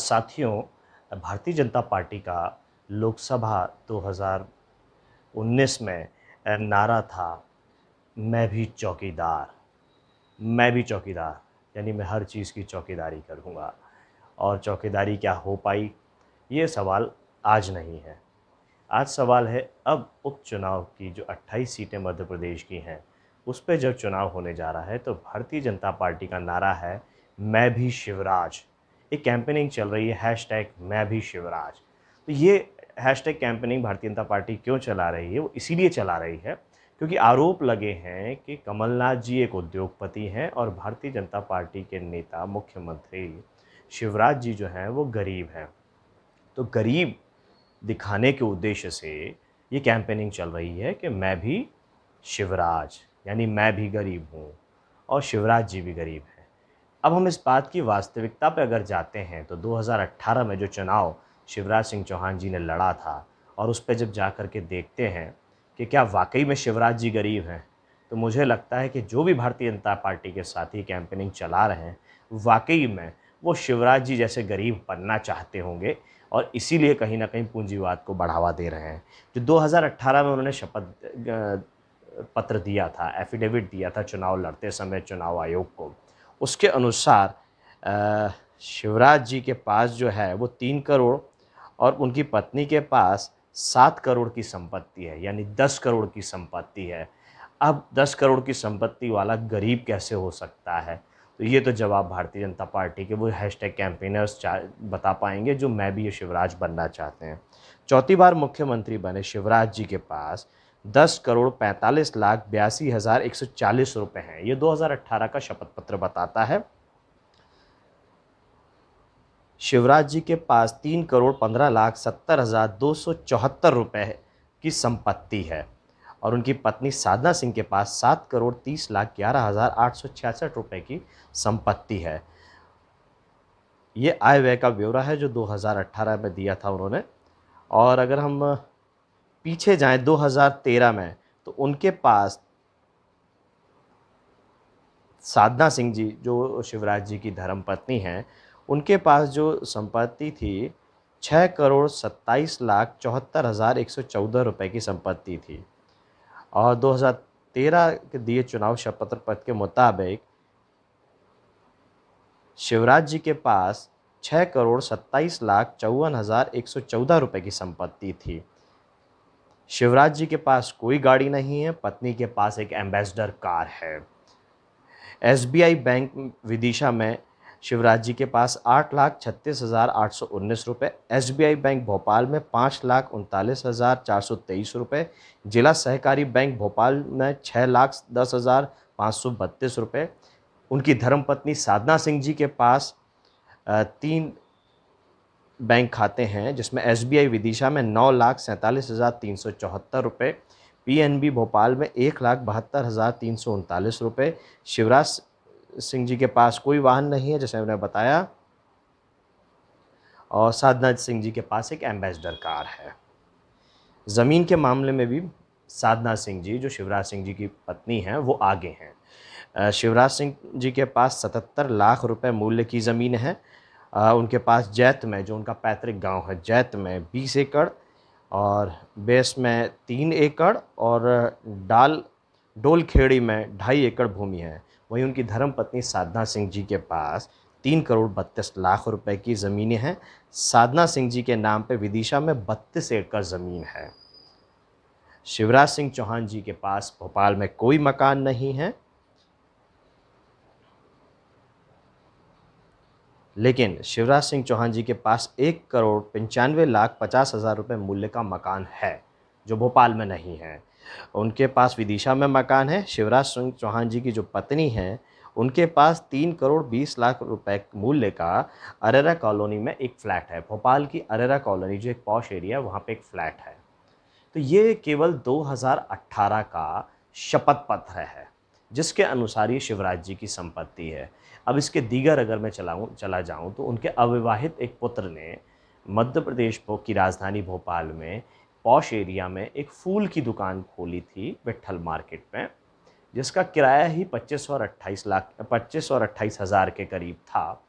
साथियों, भारतीय जनता पार्टी का लोकसभा 2019 में नारा था, मैं भी चौकीदार। मैं भी चौकीदार यानी मैं हर चीज़ की चौकीदारी करूँगा। और चौकीदारी क्या हो पाई, ये सवाल आज नहीं है। आज सवाल है अब उपचुनाव की, जो 28 सीटें मध्य प्रदेश की हैं, उस पे जब चुनाव होने जा रहा है तो भारतीय जनता पार्टी का नारा है, मैं भी शिवराज। एक कैंपेनिंग चल रही है, हैशटैग मैं भी शिवराज। तो ये hashtag campaigning Bharatiya Janata party क्यों चला रही है? वो इसीलिए चला रही है क्योंकि आरोप लगे हैं कि कमलनाथ जी एक उद्योगपति हैं और भारतीय जनता पार्टी के नेता मुख्यमंत्री शिवराज जी जो हैं वो गरीब हैं। तो गरीब दिखाने के उद्देश्य से ये कैंपेनिंग चल रही है कि मैं भी शिवराज, यानी मैं भी गरीब हूँ और शिवराज जी भी गरीब हैं। अब हम इस बात की वास्तविकता पर अगर जाते हैं तो 2018 में जो चुनाव शिवराज सिंह चौहान जी ने लड़ा था और उस पर जब जा कर के देखते हैं कि क्या वाकई में शिवराज जी गरीब हैं, तो मुझे लगता है कि जो भी भारतीय जनता पार्टी के साथी कैंपेनिंग चला रहे हैं वाकई में वो शिवराज जी जैसे गरीब बनना चाहते होंगे और इसीलिए कहीं ना कहीं पूंजीवाद को बढ़ावा दे रहे हैं। जो 2018 में उन्होंने शपथ पत्र दिया था, एफिडेविट दिया था चुनाव लड़ते समय चुनाव आयोग को, उसके अनुसार शिवराज जी के पास जो है वो 3 करोड़ और उनकी पत्नी के पास 7 करोड़ की संपत्ति है, यानी 10 करोड़ की संपत्ति है। अब 10 करोड़ की संपत्ति वाला गरीब कैसे हो सकता है? तो ये तो जवाब भारतीय जनता पार्टी के वो हैशटैग कैंपेनर्स बता पाएंगे जो मैं भी ये शिवराज बनना चाहते हैं। चौथी बार मुख्यमंत्री बने शिवराज जी के पास 10 करोड़ 45 लाख 82,140 रुपये हैं। ये 2018 का शपथ पत्र बताता है। शिवराज जी के पास 3 करोड़ 15 लाख 70,274 रुपये की संपत्ति है और उनकी पत्नी साधना सिंह के पास 7 करोड़ 30 लाख 11,866 रुपये की संपत्ति है। ये आय व्यय का ब्यौरा है जो 2018 में दिया था उन्होंने। और अगर हम पीछे जाएं 2013 में, तो उनके पास साधना सिंह जी जो शिवराज जी की धर्मपत्नी हैं, उनके पास जो संपत्ति थी 6 करोड़ 27 लाख 74,114 रुपये की संपत्ति थी। और 2013 के दिए चुनाव शपथ पत्र के मुताबिक शिवराज जी के पास 6 करोड़ 27 लाख 54,114 रुपये की संपत्ति थी। शिवराज जी के पास कोई गाड़ी नहीं है, पत्नी के पास एक एम्बेसडर कार है। एसबीआई बैंक विदिशा में शिवराज जी के पास 8,36,819 रुपये, एसबीआई बैंक भोपाल में 5,39,423 रुपये, जिला सहकारी बैंक भोपाल में 6,10,532 रुपये। उनकी धर्मपत्नी साधना सिंह जी के पास 3 बैंक खाते हैं जिसमें एसबीआई विदिशा में 9,47,374 रुपये, पीएनबी भोपाल में 1,72,339 रुपये। शिवराज सिंह जी के पास कोई वाहन नहीं है जैसे मैंने बताया, और साधना सिंह जी के पास एक एम्बेसडर कार है। ज़मीन के मामले में भी साधना सिंह जी जो शिवराज सिंह जी की पत्नी हैं वो आगे हैं। शिवराज सिंह जी के पास 77 लाख रुपए मूल्य की ज़मीन है। उनके पास जैत में, जो उनका पैतृक गांव है, जैत में 20 एकड़ और बेस में 3 एकड़ और डोलखेड़ी में 2.5 एकड़ भूमि है। वहीं उनकी धर्मपत्नी साधना सिंह जी के पास 3 करोड़ 32 लाख रुपए की ज़मीनें हैं। साधना सिंह जी के नाम पे विदिशा में 32 एकड़ ज़मीन है। शिवराज सिंह चौहान जी के पास भोपाल में कोई मकान नहीं है, लेकिन शिवराज सिंह चौहान जी के पास 1 करोड़ 95 लाख 50,000 रुपये मूल्य का मकान है जो भोपाल में नहीं है। उनके पास विदिशा में मकान है। शिवराज सिंह चौहान जी की जो पत्नी है उनके पास 3 करोड़ 20 लाख रुपए मूल्य का अरेरा कॉलोनी में एक फ्लैट है। भोपाल की अरेरा कॉलोनी जो एक पॉश एरिया है वहाँ पे एक फ्लैट है। तो ये केवल 2018 का शपथ पत्र है जिसके अनुसार ये शिवराज जी की संपत्ति है। अब इसके दीगर अगर मैं चला जाऊं तो उनके अविवाहित एक पुत्र ने मध्य प्रदेश की राजधानी भोपाल में पॉश एरिया में एक फूल की दुकान खोली थी विट्ठल मार्केट में, जिसका किराया ही 25 और 28 हज़ार के करीब था।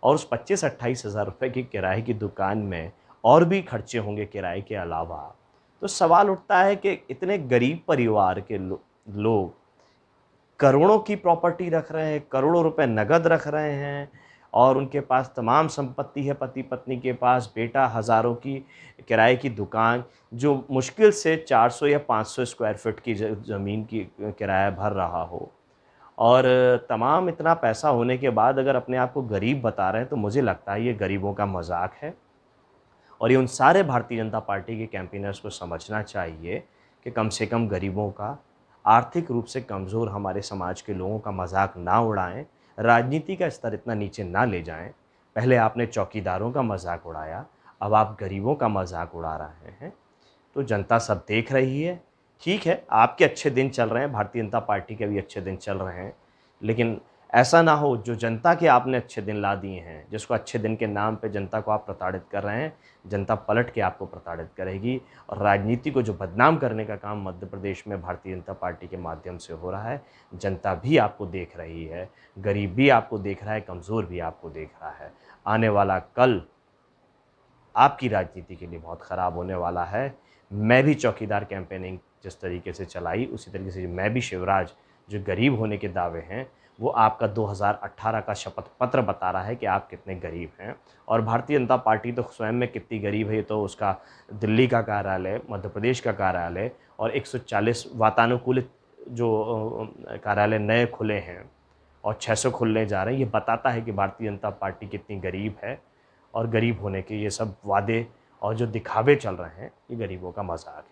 और उस 25-28 हज़ार रुपये की किराए की दुकान में और भी खर्चे होंगे किराए के अलावा, तो सवाल उठता है कि इतने गरीब परिवार के लोग करोड़ों की प्रॉपर्टी रख रहे हैं, करोड़ों रुपए नगद रख रहे हैं और उनके पास तमाम संपत्ति है, पति-पत्नी के पास, बेटा हज़ारों की किराए की दुकान, जो मुश्किल से 400 या 500 स्क्वायर फीट की ज़मीन की किराया भर रहा हो। और तमाम इतना पैसा होने के बाद अगर अपने आप को गरीब बता रहे हैं, तो मुझे लगता है ये गरीबों का मज़ाक है। और ये उन सारे भारतीय जनता पार्टी के कैंपेनर्स को समझना चाहिए कि कम से कम गरीबों का, आर्थिक रूप से कमज़ोर हमारे समाज के लोगों का मजाक ना उड़ाएं, राजनीति का स्तर इतना नीचे ना ले जाएं। पहले आपने चौकीदारों का मजाक उड़ाया, अब आप गरीबों का मजाक उड़ा रहे हैं। तो जनता सब देख रही है। ठीक है, आपके अच्छे दिन चल रहे हैं, भारतीय जनता पार्टी के भी अच्छे दिन चल रहे हैं, लेकिन ऐसा ना हो जो जनता के आपने अच्छे दिन ला दिए हैं, जिसको अच्छे दिन के नाम पे जनता को आप प्रताड़ित कर रहे हैं, जनता पलट के आपको प्रताड़ित करेगी। और राजनीति को जो बदनाम करने का काम मध्य प्रदेश में भारतीय जनता पार्टी के माध्यम से हो रहा है, जनता भी आपको देख रही है, गरीब भी आपको देख रहा है, कमज़ोर भी आपको देख रहा है। आने वाला कल आपकी राजनीति के लिए बहुत ख़राब होने वाला है। मैं भी चौकीदार कैंपेनिंग जिस तरीके से चलाई, उसी तरीके से मैं भी शिवराज, जो गरीब होने के दावे हैं, वो आपका 2018 का शपथ पत्र बता रहा है कि आप कितने गरीब हैं। और भारतीय जनता पार्टी तो स्वयं में कितनी गरीब है, ये तो उसका दिल्ली का कार्यालय, मध्य प्रदेश का कार्यालय और 140 वातानुकूलित जो कार्यालय नए खुले हैं और 600 खुलने जा रहे हैं, ये बताता है कि भारतीय जनता पार्टी कितनी गरीब है। और गरीब होने के ये सब वादे और जो दिखावे चल रहे हैं, ये गरीबों का मजाक है।